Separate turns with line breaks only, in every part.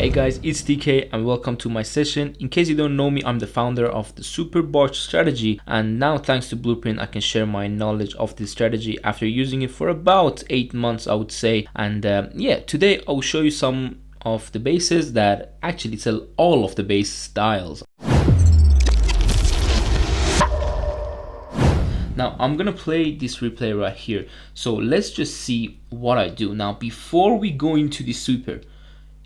Hey guys, it's TK and welcome to my session. In case you don't know me, I'm the founder of the Super BARCH Strategy, and now thanks to Blueprint I can share my knowledge of this strategy after using it for about 8 months, I would say. And yeah, today I will show you some of the bases that actually tell all of the base styles. Now I'm gonna play this replay right here, so let's just see what I do. Now before we go into the super,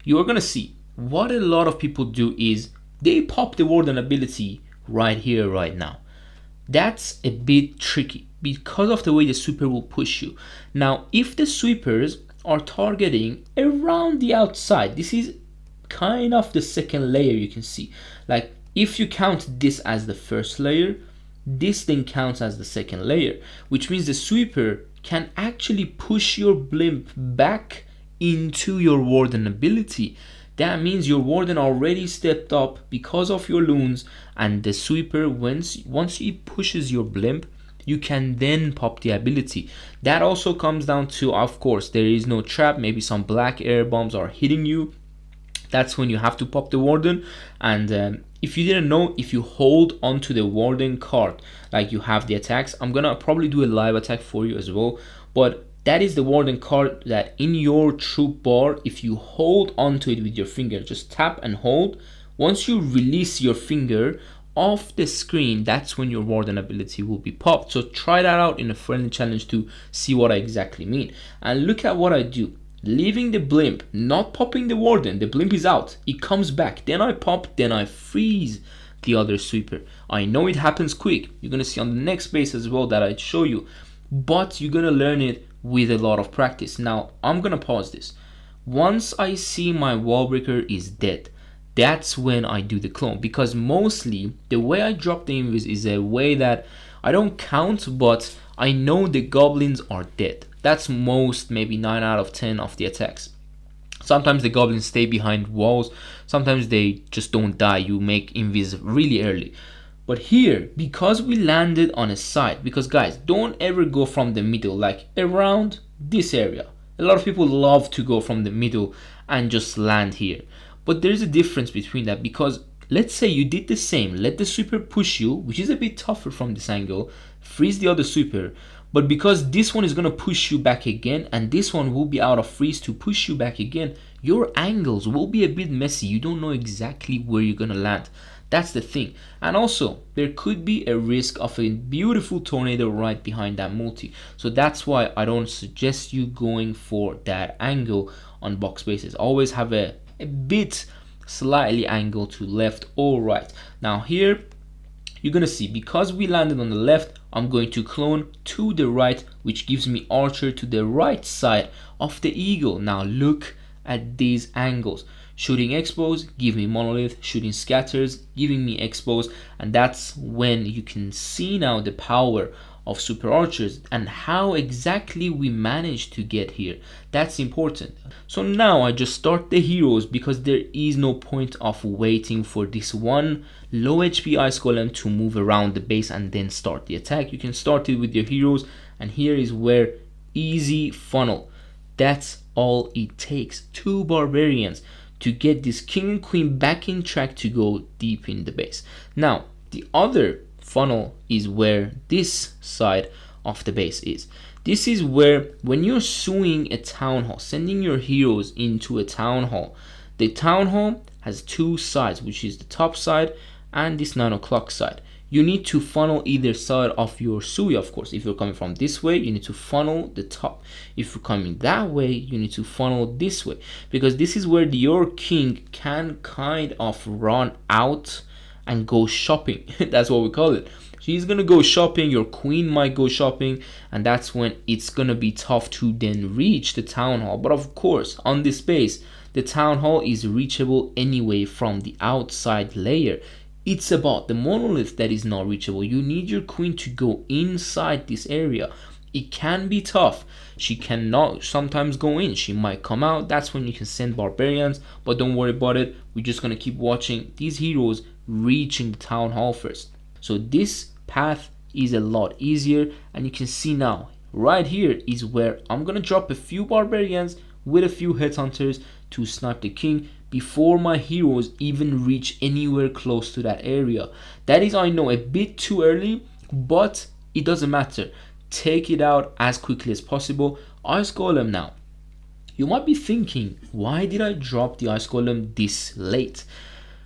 you're gonna see what a lot of people do is they pop the warden ability right here right now. That's a bit tricky because of the way the sweeper will push you. Now if the sweepers are targeting around the outside, this is kind of the second layer. You can see, like, if you count this as the first layer, this then counts as the second layer, which means the sweeper can actually push your blimp back into your warden ability. That means your warden already stepped up because of your loons, and the sweeper, once he pushes your blimp, you can then pop the ability. That also comes down to, of course, there is no trap, maybe some black air bombs are hitting you. That's when you have to pop the warden. And if you didn't know, if you hold onto the warden card, like you have the attacks, I'm gonna probably do a live attack for you as well, but that is the warden card that in your troop bar, if you hold onto it with your finger, just tap and hold, once you release your finger off the screen, that's when your warden ability will be popped. So try that out in a friendly challenge to see what I exactly mean. And look at what I do. Leaving the blimp, not popping the warden, the blimp is out, it comes back, then I pop, then I freeze the other sweeper. I know it happens quick, you're gonna see on the next base as well that I show you, but you're gonna learn it with a lot of practice. Now I'm gonna pause this. Once I see my wall breaker is dead, that's when I do the clone, because mostly the way I drop the invis is a way that I don't count, but I know the goblins are dead. That's most, maybe 9 out of 10 of the attacks. Sometimes the goblins stay behind walls, sometimes they just don't die, you make invis really early. But here, because we landed on a side, because guys, don't ever go from the middle, like around this area. A lot of people love to go from the middle and just land here. But there's a difference between that, because let's say you did the same, let the sweeper push you, which is a bit tougher from this angle, freeze the other sweeper, but because this one is going to push you back again, and this one will be out of freeze to push you back again, your angles will be a bit messy. You don't know exactly where you're going to land. That's the thing. And also, there could be a risk of a beautiful tornado right behind that multi. So that's why I don't suggest you going for that angle on box bases. Always have a bit slightly angle to left or right. Now here, you're gonna see, because we landed on the left, I'm going to clone to the right, which gives me archer to the right side of the eagle. Now look at these angles. Shooting expose, give me monolith. Shooting scatters, giving me expose. And that's when you can see now the power of super archers and how exactly we managed to get here. That's important. So now I just start the heroes, because there is no point of waiting for this one low HP ice golem to move around the base and then start the attack. You can start it with your heroes, and here is where easy funnel. That's all it takes. 2 barbarians to get this king and queen back in track to go deep in the base. Now the other funnel is where this side of the base is. This is where, when you're suing a town hall, sending your heroes into a town hall, the town hall has 2 sides, which is the top side and this 9 o'clock side. You need to funnel either side of your sui. Of course, if you're coming from this way, you need to funnel the top. If you're coming that way, you need to funnel this way, because this is where your king can kind of run out and go shopping. That's what we call it. She's gonna go shopping, your queen might go shopping, and that's when it's gonna be tough to then reach the town hall. But of course, on this base, the town hall is reachable anyway from the outside layer. It's about the monolith that is not reachable. You need your queen to go inside this area. It can be tough. She cannot sometimes go in. She might come out. That's when you can send barbarians, but don't worry about it. We're just gonna keep watching these heroes reaching the town hall first. So this path is a lot easier, and you can see now right here is where I'm gonna drop a few barbarians with a few headhunters to snipe the king, before my heroes even reach anywhere close to that area. That is, I know, a bit too early, but it doesn't matter. Take it out as quickly as possible. Ice Golem now. You might be thinking, why did I drop the Ice Golem this late?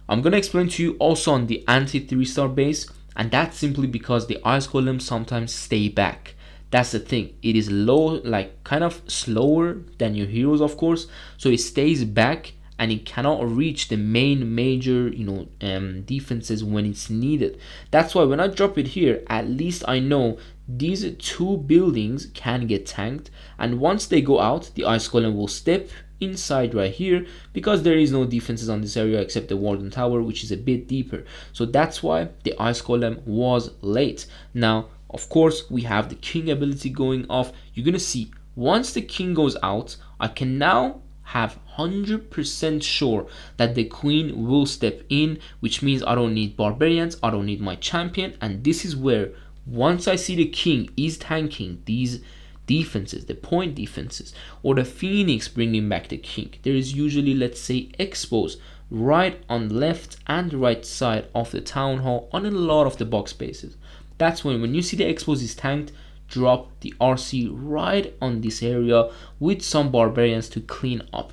I'm going to explain to you also on the anti 3-star base, and that's simply because the Ice Golem sometimes stay back. That's the thing. It is low, like kind of slower than your heroes, of course, so it stays back and it cannot reach the main major defenses when it's needed. That's why when I drop it here, at least I know these two buildings can get tanked, and once they go out, the Ice Golem will step inside right here because there is no defenses on this area except the Warden Tower, which is a bit deeper. So that's why the Ice Golem was late. Now of course we have the King ability going off. You're gonna see once the King goes out, I can now have 100% sure that the Queen will step in, which means I don't need barbarians, I don't need my champion. And this is where once I see the King is tanking these defenses, the point defenses, or the Phoenix bringing back the King, there is usually, let's say, expos right on the left and right side of the town hall on a lot of the box spaces. That's when you see the expos is tanked, drop the RC right on this area with some barbarians to clean up.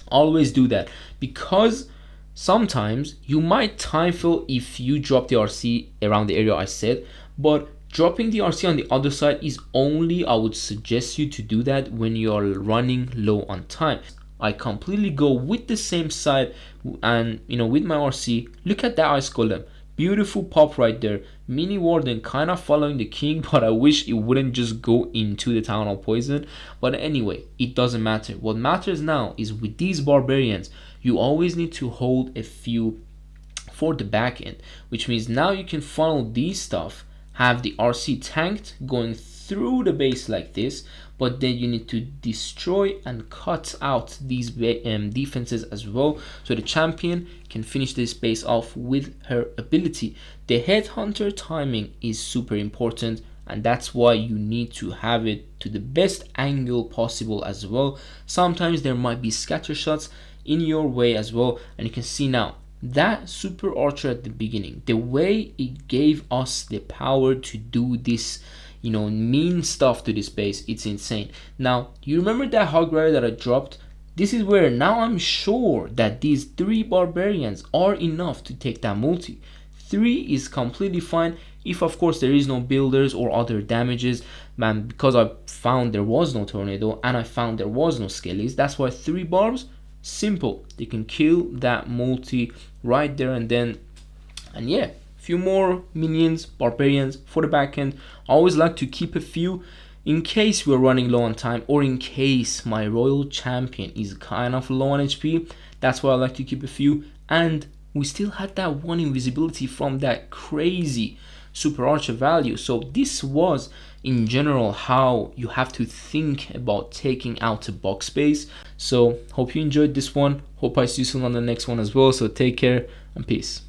Always do that, because sometimes you might time fill if you drop the RC around the area I said, but dropping the RC on the other side is only, I would suggest you to do that when you're running low on time. I completely go with the same side, and with my RC, look at that Ice Golem. Beautiful pop right there. Mini Warden kind of following the King, but I wish it wouldn't just go into the Town Hall Poison. But anyway, it doesn't matter. What matters now is with these barbarians, you always need to hold a few for the back end, which means now you can funnel these stuff, have the RC tanked going through the base like this, but then you need to destroy and cut out these defenses as well, so the champion can finish this base off with her ability. The headhunter timing is super important, and that's why you need to have it to the best angle possible as well. Sometimes there might be scatter shots in your way as well, and you can see now that super archer at the beginning, the way it gave us the power to do this mean stuff to this base, it's insane. Now you remember that hog rider that I dropped? This is where now I'm sure that these 3 barbarians are enough to take that multi. 3 is completely fine if of course there is no builders or other damages, man, because I found there was no tornado and I found there was no skellies. That's why 3 barbs, simple, they can kill that multi right there and then. And yeah, few more minions, barbarians for the back end. I always like to keep a few in case we're running low on time, or in case my royal champion is kind of low on HP. That's why I like to keep a few. And we still had that 1 invisibility from that crazy super archer value. So this was in general how you have to think about taking out a box space. So hope you enjoyed this one. Hope I see you soon on the next one as well. So take care and peace.